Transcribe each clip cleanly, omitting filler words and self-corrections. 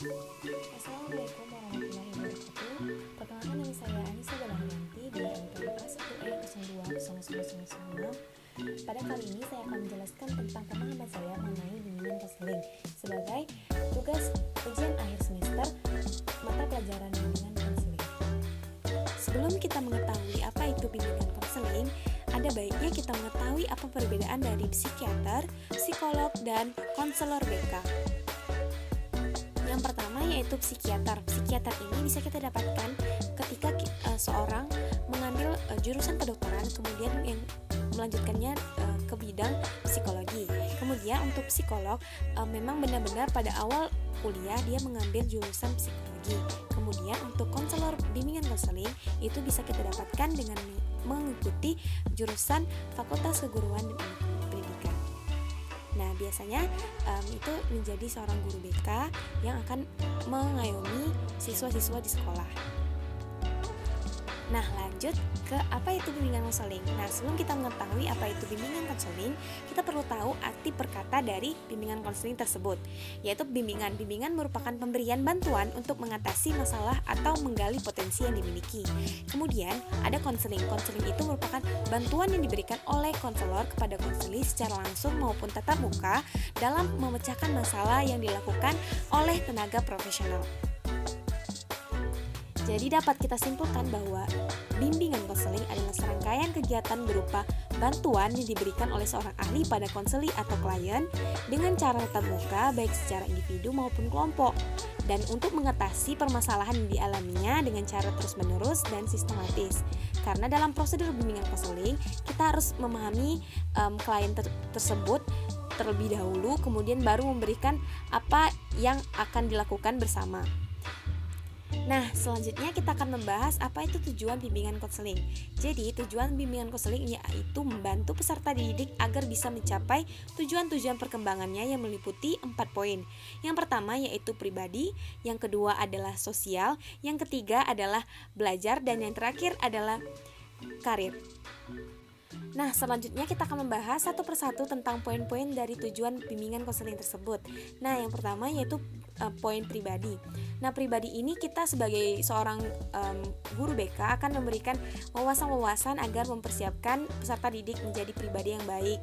Assalamualaikum warahmatullahi wabarakatuh. Perkenalkan nama saya Anissa Balahanti dari NPM A1E02000006. Pada kali ini saya akan menjelaskan tentang pemahaman saya mengenai bimbingan konseling sebagai tugas ujian akhir semester mata pelajaran bimbingan konseling. Sebelum kita mengetahui apa itu bimbingan konseling, ada baiknya kita mengetahui apa perbedaan dari psikiater, psikolog, dan konselor BK. Yang pertama yaitu psikiater. Psikiater ini bisa kita dapatkan ketika seorang mengambil jurusan kedokteran kemudian yang melanjutkannya ke bidang psikologi. Kemudian untuk psikolog memang benar-benar pada awal kuliah dia mengambil jurusan psikologi. Kemudian untuk konselor bimbingan konseling itu bisa kita dapatkan dengan mengikuti jurusan Fakultas Keguruan dan Pendidikan. Nah, biasanya itu menjadi seorang guru BK yang akan mengayomi siswa-siswa di sekolah. Nah, lanjut ke apa itu bimbingan konseling. Nah, sebelum kita mengetahui apa itu bimbingan konseling, kita perlu tahu arti perkata dari bimbingan konseling tersebut, yaitu bimbingan. Bimbingan merupakan pemberian bantuan untuk mengatasi masalah atau menggali potensi yang dimiliki. Kemudian, ada konseling. Konseling itu merupakan bantuan yang diberikan oleh konselor kepada konseli secara langsung maupun tatap muka dalam memecahkan masalah yang dilakukan oleh tenaga profesional. Jadi dapat kita simpulkan bahwa bimbingan konseling adalah serangkaian kegiatan berupa bantuan yang diberikan oleh seorang ahli pada konseli atau klien dengan cara tatap muka baik secara individu maupun kelompok, dan untuk mengatasi permasalahan yang dialaminya dengan cara terus-menerus dan sistematis. Karena dalam prosedur bimbingan konseling kita harus memahami klien tersebut terlebih dahulu, kemudian baru memberikan apa yang akan dilakukan bersama. Nah, selanjutnya kita akan membahas apa itu tujuan bimbingan konseling. Jadi, tujuan bimbingan konseling yaitu membantu peserta didik agar bisa mencapai tujuan-tujuan perkembangannya yang meliputi 4 poin. Yang pertama yaitu pribadi, yang kedua adalah sosial, yang ketiga adalah belajar, dan yang terakhir adalah karir. Nah, selanjutnya kita akan membahas satu persatu tentang poin-poin dari tujuan bimbingan konseling tersebut. Nah, yang pertama yaitu poin pribadi. Nah, pribadi ini kita sebagai seorang guru BK akan memberikan wawasan-wawasan agar mempersiapkan peserta didik menjadi pribadi yang baik.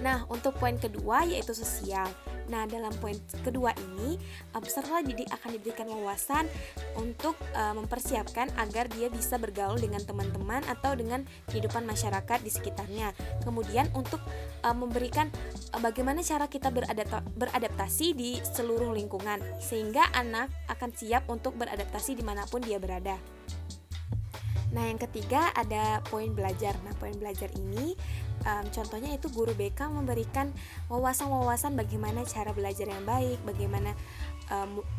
Nah, untuk poin kedua yaitu sosial. Nah, dalam poin kedua ini peserta didik akan diberikan wawasan untuk mempersiapkan agar dia bisa bergaul dengan teman-teman atau dengan kehidupan masyarakat di sekitarnya. Kemudian untuk memberikan bagaimana cara kita beradaptasi di seluruh lingkungan sehingga anak akan siap untuk beradaptasi dimanapun dia berada. Nah, yang ketiga ada poin belajar. Nah, poin belajar ini contohnya itu guru BK memberikan wawasan-wawasan bagaimana cara belajar yang baik, bagaimana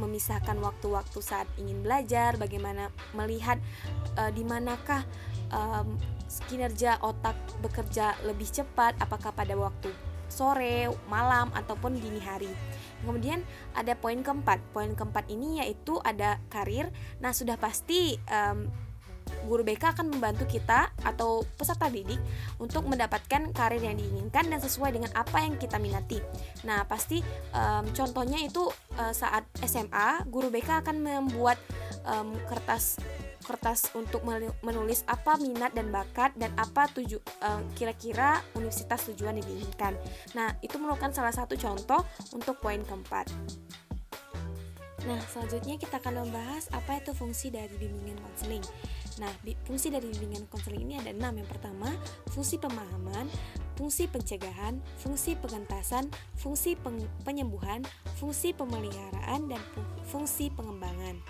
memisahkan waktu-waktu saat ingin belajar, bagaimana melihat di manakah kinerja otak bekerja lebih cepat, apakah pada waktu sore, malam, ataupun dini hari. Kemudian ada poin keempat. Poin keempat ini yaitu ada karir. Nah, sudah pasti guru BK akan membantu kita atau peserta didik untuk mendapatkan karir yang diinginkan dan sesuai dengan apa yang kita minati. Nah, pasti contohnya itu saat SMA, guru BK akan membuat kertas untuk menulis apa minat dan bakat dan apa kira-kira universitas tujuan yang diinginkan. Nah, itu merupakan salah satu contoh untuk poin keempat. Nah, selanjutnya kita akan membahas apa itu fungsi dari bimbingan konseling. Nah, fungsi dari bimbingan konseling ini ada 6. Yang pertama, fungsi pemahaman, fungsi pencegahan, fungsi pengentasan, fungsi penyembuhan, fungsi pemeliharaan, dan fungsi pengembangan.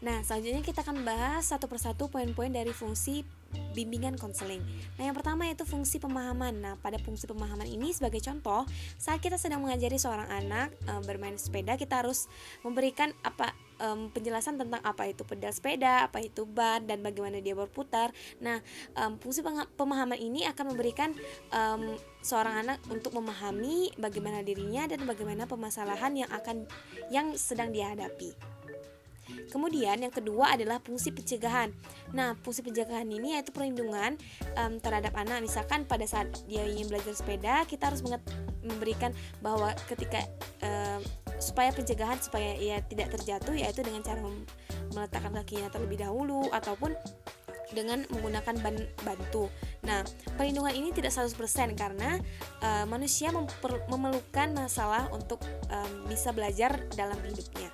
Nah, selanjutnya kita akan bahas satu persatu poin-poin dari fungsi bimbingan konseling. Nah, yang pertama yaitu fungsi pemahaman. Nah, pada fungsi pemahaman ini sebagai contoh, saat kita sedang mengajari seorang anak bermain sepeda, kita harus memberikan penjelasan tentang apa itu pedal sepeda, apa itu ban, dan bagaimana dia berputar. Nah, fungsi pemahaman ini akan memberikan seorang anak untuk memahami bagaimana dirinya dan bagaimana permasalahan yang sedang dihadapi. Kemudian yang kedua adalah fungsi pencegahan. Nah, fungsi pencegahan ini yaitu perlindungan terhadap anak. Misalkan pada saat dia ingin belajar sepeda, kita harus memberikan bahwa ketika supaya pencegahan supaya ia tidak terjatuh, yaitu dengan cara meletakkan kakinya terlebih dahulu ataupun dengan menggunakan ban bantu. Nah, perlindungan ini tidak 100% karena manusia memerlukan masalah untuk bisa belajar dalam hidupnya.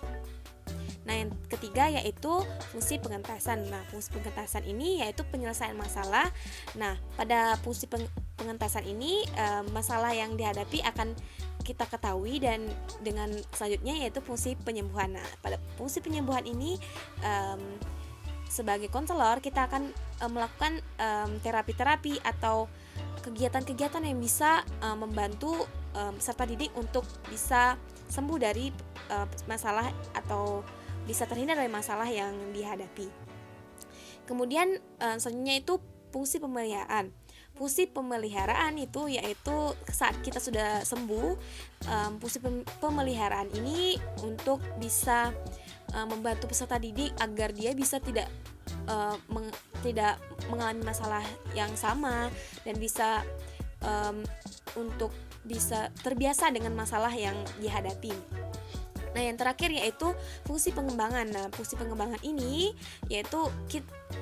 Nah, yang ketiga yaitu fungsi pengentasan. Nah, fungsi pengentasan ini yaitu penyelesaian masalah. Nah, pada fungsi pengentasan ini masalah yang dihadapi akan kita ketahui, dan dengan selanjutnya yaitu fungsi penyembuhan. Nah, pada fungsi penyembuhan ini sebagai konselor kita akan melakukan terapi-terapi atau kegiatan-kegiatan yang bisa membantu peserta didik untuk bisa sembuh dari masalah atau bisa terhindar dari masalah yang dihadapi. Kemudian selanjutnya itu fungsi pemeliharaan. Fungsi pemeliharaan itu yaitu saat kita sudah sembuh, fungsi pemeliharaan ini untuk bisa membantu peserta didik agar dia bisa tidak mengalami masalah yang sama dan bisa untuk bisa terbiasa dengan masalah yang dihadapi. Nah, yang terakhir yaitu fungsi pengembangan. Nah, fungsi pengembangan ini yaitu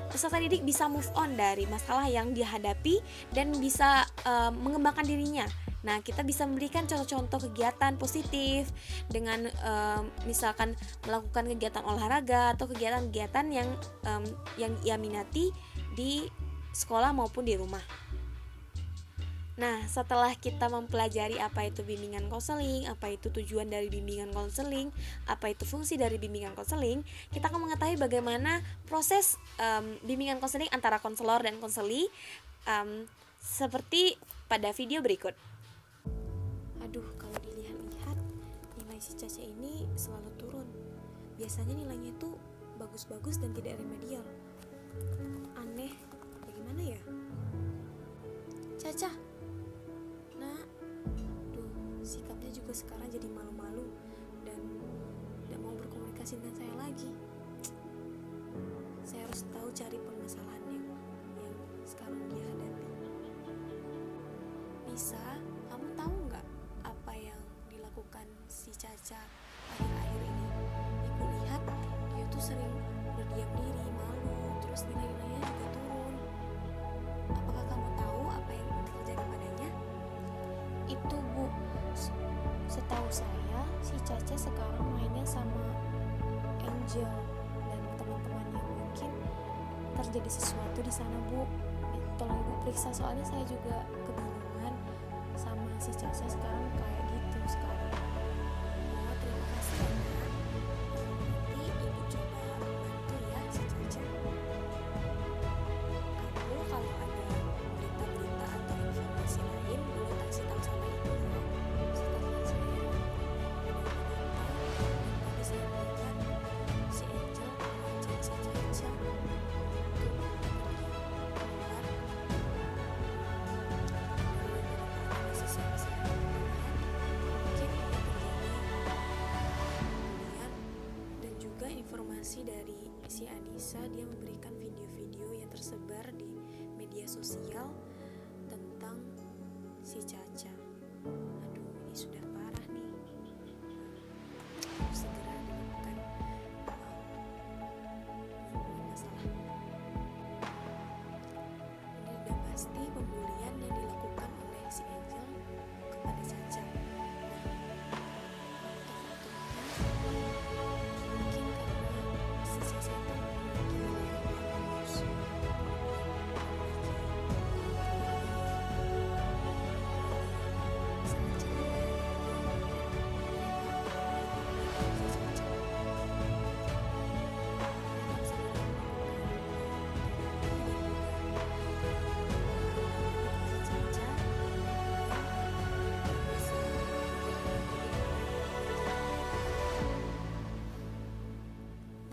peserta didik bisa move on dari masalah yang dihadapi dan bisa mengembangkan dirinya. Nah, kita bisa memberikan contoh-contoh kegiatan positif dengan misalkan melakukan kegiatan olahraga atau kegiatan-kegiatan yang ia minati di sekolah maupun di rumah. Nah, setelah kita mempelajari apa itu bimbingan konseling, apa itu tujuan dari bimbingan konseling, apa itu fungsi dari bimbingan konseling, kita akan mengetahui bagaimana proses bimbingan konseling antara konselor dan konseli seperti pada video berikut. Aduh, kalau dilihat-lihat nilai si Caca ini selalu turun. Biasanya nilainya itu bagus-bagus dan tidak remedial. Aneh, bagaimana ya? Caca, nah, sikapnya juga sekarang jadi malu-malu dan tidak mau berkomunikasi dengan saya lagi. Saya harus tahu cari permasalahan yang sekarang dia hadapi. Nisa, kamu tahu nggak apa yang dilakukan si Caca akhir-akhir ini? Ibu lihat dia tuh sering berdiam diri, malu, terus nilai-nilainya juga turun. Apakah kamu tahu apa yang terjadi padanya? Itu, Bu, setahu saya si Caca sekarang mainnya sama Angel dan teman-temannya. Mungkin terjadi sesuatu di sana, Bu. Tolong Bu periksa, soalnya saya juga kebingungan sama si Caca sekarang kayak gitu sekarang. Oh, terima kasih ya, Nak. Nanti Ibu coba bantu ya si Caca. Kamu kalau ada berita-berita atau informasi lain boleh kasih tahu sama Ibu ya. Setahu saya ada berita dan tadi saya melihat si Angel mengajak si Caca untuk keluar analisis yang saya lihat, mungkin ini kemudian. Dan juga informasi dari si Anissa, dia memberikan video-video yang tersebar di media sosial tentang si Caca. Aduh, ini sudah parah nih. Harus segera dilakukan masalah. Ini sudah pasti pembulian yang dilakukan oleh si Angel kepada Caca. Mungkin karena si Caca itu memiliki nilai yang bagus, sangat ceria,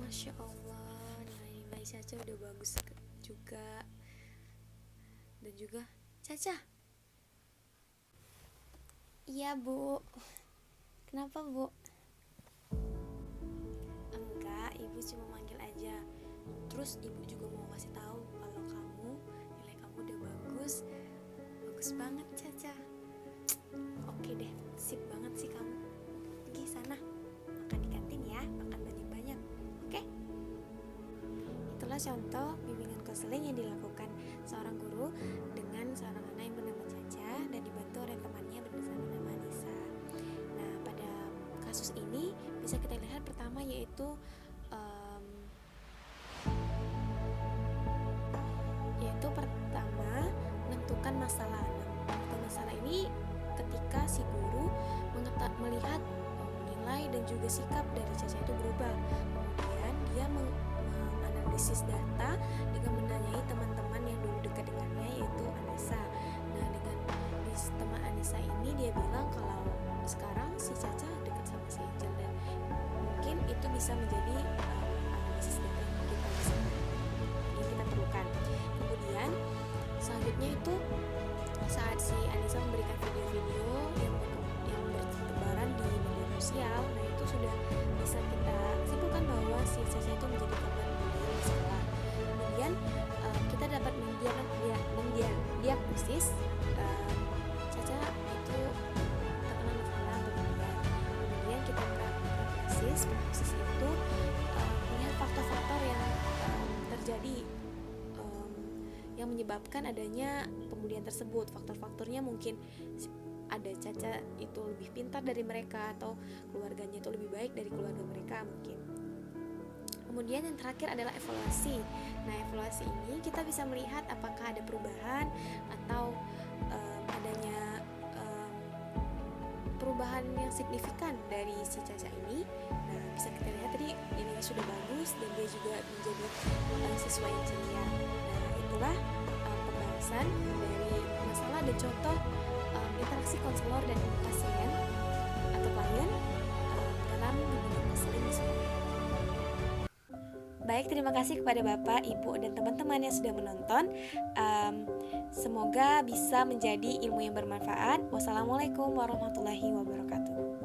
Masya Allah, nilai Caca udah bagus juga. Dan juga Caca. Iya, Bu. Kenapa, Bu? Enggak, Ibu cuma manggil aja. Terus Ibu juga mau kasih tahu kalau nilai kamu udah bagus. Bagus banget, Caca. Oke deh, sip banget sih kamu. Pergi sana. adalah contoh bimbingan konseling yang dilakukan seorang guru dengan seorang anak yang bernama Caca dan dibantu oleh temannya bernama Nisa. Nah, pada kasus ini bisa kita lihat pertama yaitu pertama menentukan masalah. Nah, masalah ini ketika si guru melihat nilai dan juga sikap dari Caca itu berubah. Kemudian dia menganalisis data dengan menanyai teman-teman yang dulu dekat dengannya yaitu Anissa. Nah, dengan teman Anissa ini dia bilang kalau sekarang si Caca dekat sama si Angel dan mungkin itu bisa menjadi analisis data yang kita perlukan. Kemudian selanjutnya itu saat si Anissa memberikan video-video yang bertebaran di media sosial, nah itu sudah bisa kita simpulkan bahwa si Caca itu menjadi korban bullying di sekolah. Kemudian kita dapat mendiagnosis Caca itu terkena masalah berkebutuhan. Kemudian kita prognosis itu melihat faktor-faktor yang terjadi yang menyebabkan adanya pembulian tersebut. Faktor-faktornya mungkin ada Caca itu lebih pintar dari mereka atau keluarganya itu lebih baik dari keluarga mereka mungkin. Kemudian yang terakhir adalah evaluasi. Nah, evaluasi ini kita bisa melihat apakah ada perubahan atau adanya perubahan yang signifikan dari si Caca ini. Nah, bisa kita lihat tadi nilainya sudah bagus dan dia juga menjadi siswa yang ceria. Nah, itulah pembahasan dari masalah dan contoh interaksi konselor dan pasien atau klien dalam bimbingan konseling di sekolah. Baik, terima kasih kepada Bapak, Ibu, dan teman-teman yang sudah menonton. Semoga bisa menjadi ilmu yang bermanfaat. Wassalamualaikum warahmatullahi wabarakatuh.